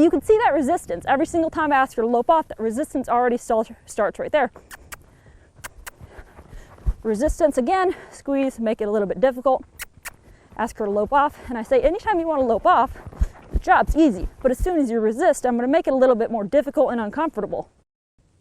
you can see that resistance. Every single time I ask her to lope off, that resistance already starts right there. Resistance again, squeeze, make it a little bit difficult. Ask her to lope off, and I say anytime you want to lope off, the job's easy, but as soon as you resist, I'm going to make it a little bit more difficult and uncomfortable.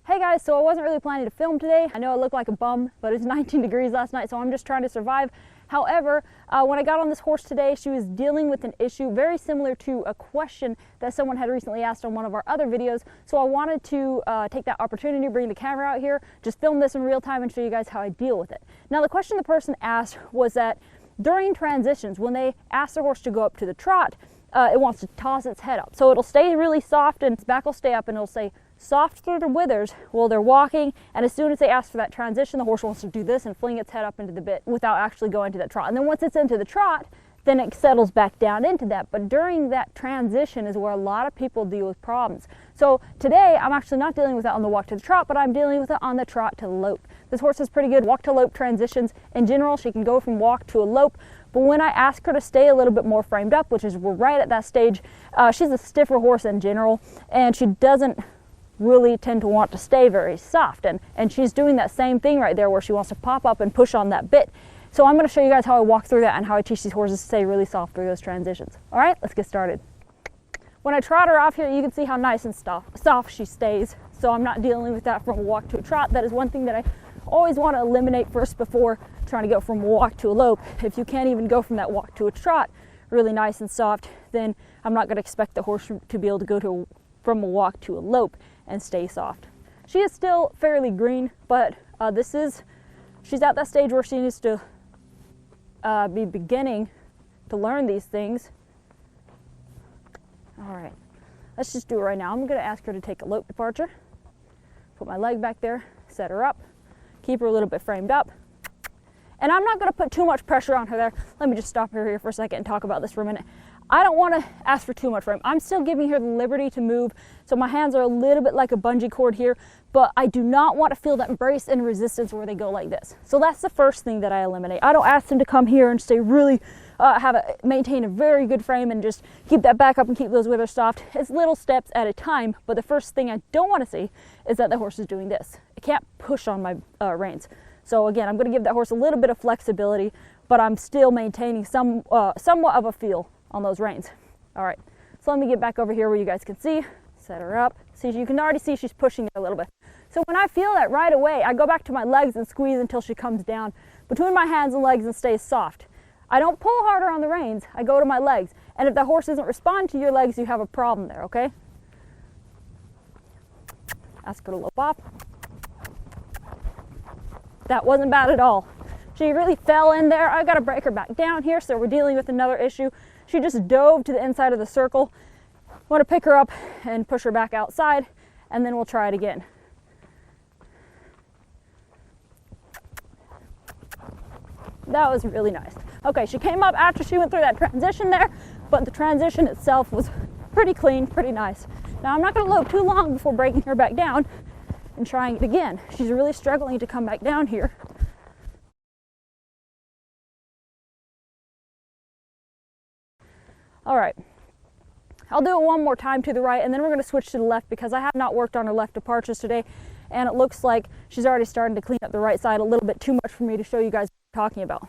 Hey guys, so I wasn't really planning to film today. I know I look like a bum, but it's 19 degrees last night, so I'm just trying to survive. However, when I got on this horse today, she was dealing with an issue very similar to a question that someone had recently asked on one of our other videos. So I wanted to take that opportunity to bring the camera out here, just film this in real time and show you guys how I deal with it. Now, the question the person asked was that during transitions, when they ask the horse to go up to the trot, it wants to toss its head up. So it'll stay really soft and its back will stay up, and it'll say soft through the withers while they're walking, and as soon as they ask for that transition, the horse wants to do this and fling its head up into the bit without actually going to that trot. And then once it's into the trot, then it settles back down into that. But during that transition is where a lot of people deal with problems. So today I'm actually not dealing with that on the walk to the trot, but I'm dealing with it on the trot to lope. This horse has pretty good walk to lope transitions. In general, she can go from walk to a lope, but when I ask her to stay a little bit more framed up, which is we're right at that stage, she's a stiffer horse in general, and she doesn't really tend to want to stay very soft, and she's doing that same thing right there where she wants to pop up and push on that bit. So I'm going to show you guys how I walk through that and how I teach these horses to stay really soft through those transitions. All right, let's get started. When I trot her off here, you can see how nice and soft she stays. So I'm not dealing with that from a walk to a trot. That is one thing that I always want to eliminate first before trying to go from a walk to a lope. If you can't even go from that walk to a trot really nice and soft, then I'm not going to expect the horse to be able to go from a walk to a lope and stay soft. She is still fairly green, but she's at that stage where she needs to be beginning to learn these things. All right, let's just do it right now. I'm going to ask her to take a lope departure, put my leg back there, set her up, keep her a little bit framed up, and I'm not going to put too much pressure on her there. Let me just stop her here for a second and talk about this for a minute. I don't want to ask for too much frame. I'm still giving her the liberty to move, so my hands are a little bit like a bungee cord here, but I do not want to feel that embrace and resistance where they go like this. So that's the first thing that I eliminate. I don't ask them to come here and stay really, maintain a very good frame and just keep that back up and keep those withers soft. It's little steps at a time, but the first thing I don't want to see is that the horse is doing this. It can't push on my reins. So again, I'm going to give that horse a little bit of flexibility, but I'm still maintaining somewhat of a feel on those reins. All right, so let me get back over here where you guys can see, set her up. See, you can already see she's pushing it a little bit. So when I feel that right away, I go back to my legs and squeeze until she comes down between my hands and legs and stays soft. I don't pull harder on the reins, I go to my legs. And if the horse doesn't respond to your legs, you have a problem there, okay? Ask her to lope off. That wasn't bad at all. She really fell in there. I gotta break her back down here, so we're dealing with another issue. She just dove to the inside of the circle. I want to pick her up and push her back outside, and then we'll try it again. That was really nice. Okay, she came up after she went through that transition there, but the transition itself was pretty clean, pretty nice. Now I'm not going to lope too long before breaking her back down and trying it again. She's really struggling to come back down here. All right, I'll do it one more time to the right, and then we're going to switch to the left because I have not worked on her left departures today, and it looks like she's already starting to clean up the right side a little bit too much for me to show you guys what I'm talking about.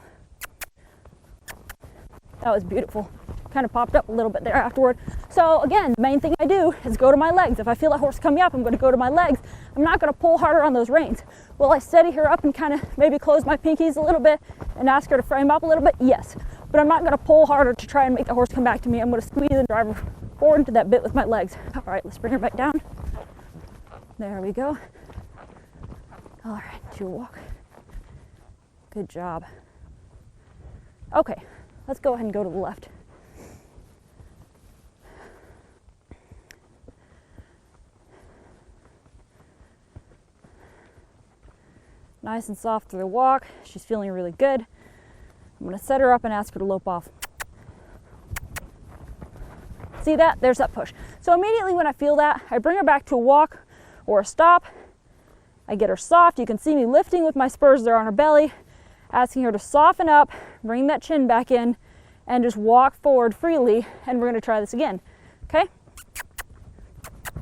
That was beautiful. Kind of popped up a little bit there afterward. So again, the main thing I do is go to my legs. If I feel that horse coming up, I'm going to go to my legs. I'm not going to pull harder on those reins. Will I steady her up and kind of maybe close my pinkies a little bit and ask her to frame up a little bit? Yes. But I'm not going to pull harder to try and make the horse come back to me. I'm going to squeeze and drive her forward into that bit with my legs. All right, let's bring her back down. There we go. All right, to your walk. Good job. Okay, let's go ahead and go to the left. Nice and soft through the walk. She's feeling really good. I'm going to set her up and ask her to lope off. See that? There's that push. So immediately when I feel that, I bring her back to a walk or a stop. I get her soft. You can see me lifting with my spurs there on her belly, asking her to soften up, bring that chin back in, and just walk forward freely. And we're going to try this again. Okay?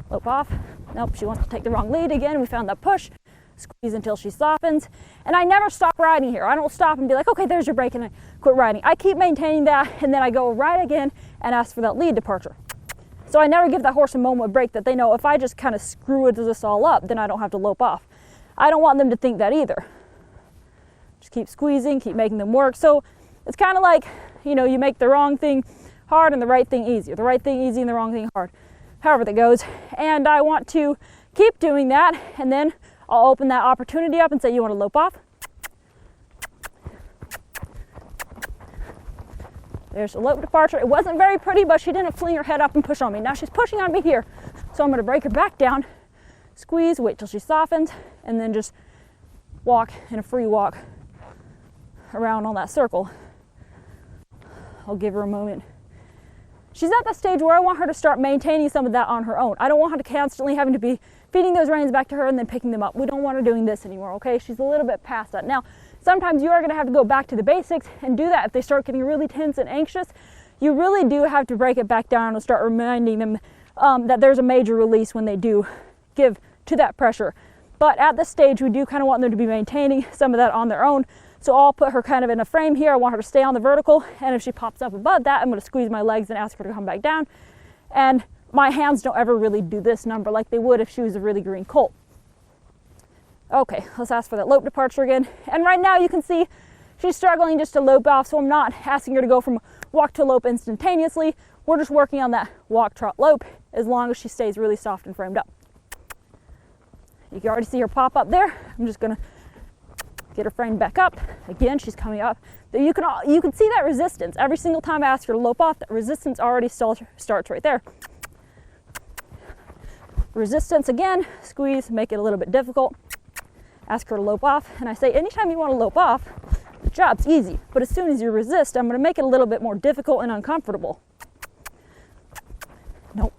lope off. Nope, she wants to take the wrong lead again. We found that push. Squeeze until she softens. And I never stop riding here. I don't stop and be like, okay, there's your break, and I quit riding. I keep maintaining that, and then I go ride again and ask for that lead departure. So I never give that horse a moment of break that they know if I just kind of screw this all up, then I don't have to lope off. I don't want them to think that either. Just keep squeezing, keep making them work. So it's kind of like, you know, you make the wrong thing hard and the right thing easy, or the right thing easy and the wrong thing hard, however that goes. And I want to keep doing that, and then I'll open that opportunity up and say, you want to lope off? There's a lope departure. It wasn't very pretty, but she didn't fling her head up and push on me. Now she's pushing on me here. So I'm going to break her back down, squeeze, wait till she softens, and then just walk in a free walk around on that circle. I'll give her a moment. She's at the stage where I want her to start maintaining some of that on her own. I don't want her to constantly having to be feeding those reins back to her and then picking them up. We don't want her doing this anymore, okay? She's a little bit past that. Now, sometimes you are going to have to go back to the basics and do that. If they start getting really tense and anxious, you really do have to break it back down and start reminding them that there's a major release when they do give to that pressure. But at this stage, we do kind of want them to be maintaining some of that on their own. So I'll put her kind of in a frame here. I want her to stay on the vertical. And if she pops up above that, I'm going to squeeze my legs and ask her to come back down. And my hands don't ever really do this number like they would if she was a really green colt. Okay, let's ask for that lope departure again. And right now you can see she's struggling just to lope off, so I'm not asking her to go from walk to lope instantaneously. We're just working on that walk, trot, lope as long as she stays really soft and framed up. You can already see her pop up there. I'm just gonna get her framed back up. Again, she's coming up. You can see that resistance. Every single time I ask her to lope off, that resistance already starts right there. Resistance again, squeeze, make it a little bit difficult. Ask her to lope off, and I say anytime you want to lope off, the job's easy, but as soon as you resist, I'm going to make it a little bit more difficult and uncomfortable. Nope.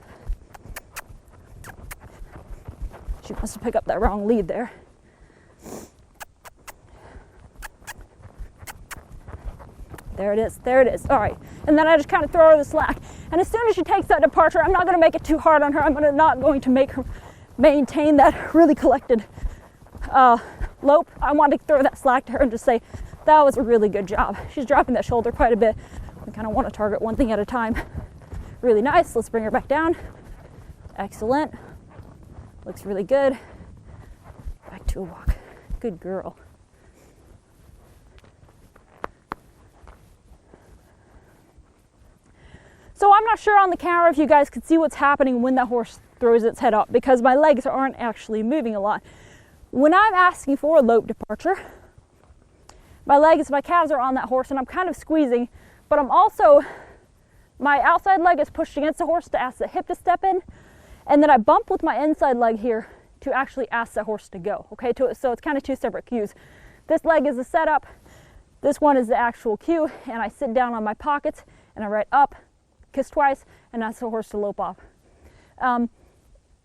She wants to pick up that wrong lead there. There it is, there it is. All right, and then I just kind of throw her the slack. And as soon as she takes that departure, I'm not going to make it too hard on her. I'm not going to make her maintain that really collected lope. I want to throw that slack to her and just say, that was a really good job. She's dropping that shoulder quite a bit. We kind of want to target one thing at a time. Really nice. Let's bring her back down. Excellent. Looks really good. Back to a walk. Good girl. So I'm not sure on the camera if you guys could see what's happening when that horse throws its head up, because my legs aren't actually moving a lot. When I'm asking for a lope departure, my calves are on that horse and I'm kind of squeezing, but I'm also, my outside leg is pushed against the horse to ask the hip to step in, and then I bump with my inside leg here to actually ask the horse to go, okay? So it's kind of two separate cues. This leg is the setup, this one is the actual cue, and I sit down on my pockets and I ride up, kiss twice, and ask the horse to lope off.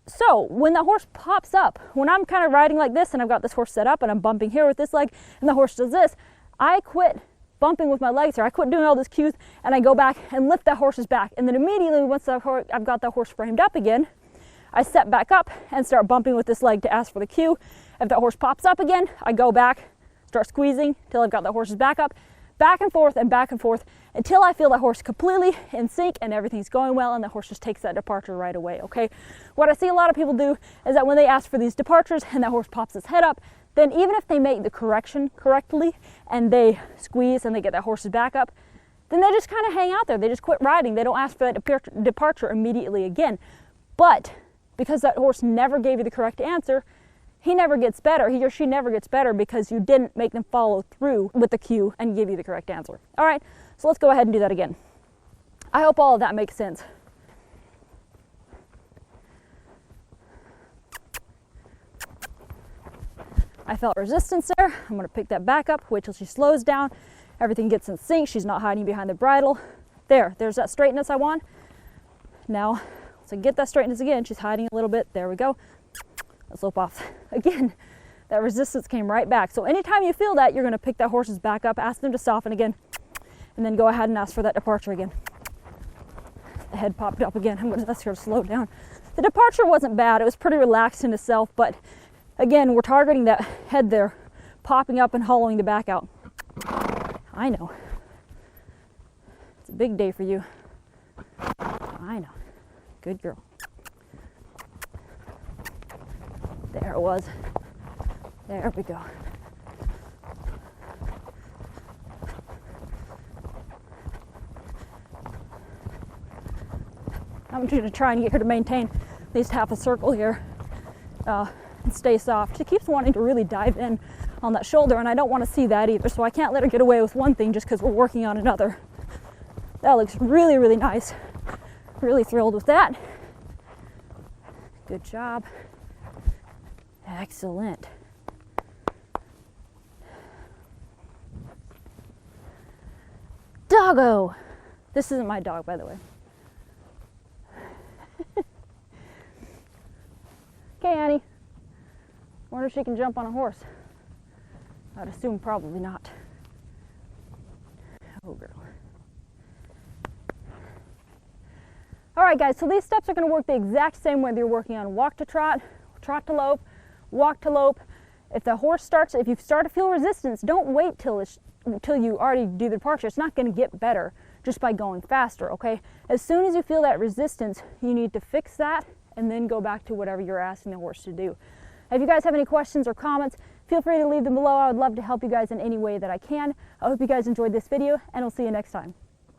So when the horse pops up, when I'm kind of riding like this and I've got this horse set up and I'm bumping here with this leg and the horse does this, I quit bumping with my legs here. I quit doing all those cues and I go back and lift that horse's back. And then immediately once I've got that horse framed up again, I step back up and start bumping with this leg to ask for the cue. If that horse pops up again, I go back, start squeezing till I've got that horse's back up, back and forth until I feel that horse completely in sync and everything's going well and the horse just takes that departure right away, okay? What I see a lot of people do is that when they ask for these departures and that horse pops its head up, then even if they make the correction correctly and they squeeze and they get that horse's back up, then they just kind of hang out there. They just quit riding. They don't ask for that departure immediately again. But because that horse never gave you the correct answer, he never gets better. He or she never gets better because you didn't make them follow through with the cue and give you the correct answer. All right, so let's go ahead and do that again. I hope all of that makes sense. I felt resistance there. I'm going to pick that back up, wait till she slows down. Everything gets in sync. She's not hiding behind the bridle. There's that straightness I want. Now, so get that straightness again. She's hiding a little bit. There we go. Let's lope off. Again, that resistance came right back. So anytime you feel that, you're going to pick that horse's back up, ask them to soften again, and then go ahead and ask for that departure again. The head popped up again. I'm going to ask her to slow down. The departure wasn't bad. It was pretty relaxed in itself, but again, we're targeting that head there, popping up and hollowing the back out. I know. It's a big day for you. I know. Good girl. There it was. There we go. I'm going to try and get her to maintain at least half a circle here and stay soft. She keeps wanting to really dive in on that shoulder, and I don't want to see that either, so I can't let her get away with one thing just because we're working on another. That looks really, really nice. Really thrilled with that. Good job. Excellent. Doggo! This isn't my dog, by the way. Okay, Annie. Wonder if she can jump on a horse. I'd assume probably not. Oh, girl. All right, guys, so these steps are going to work the exact same whether you're working on walk to trot, trot to lope, walk to lope. If the horse starts, if you start to feel resistance, don't wait till you already do the departure. It's not going to get better just by going faster, okay? As soon as you feel that resistance, you need to fix that and then go back to whatever you're asking the horse to do. If you guys have any questions or comments, feel free to leave them below. I would love to help you guys in any way that I can. I hope you guys enjoyed this video, and I'll see you next time.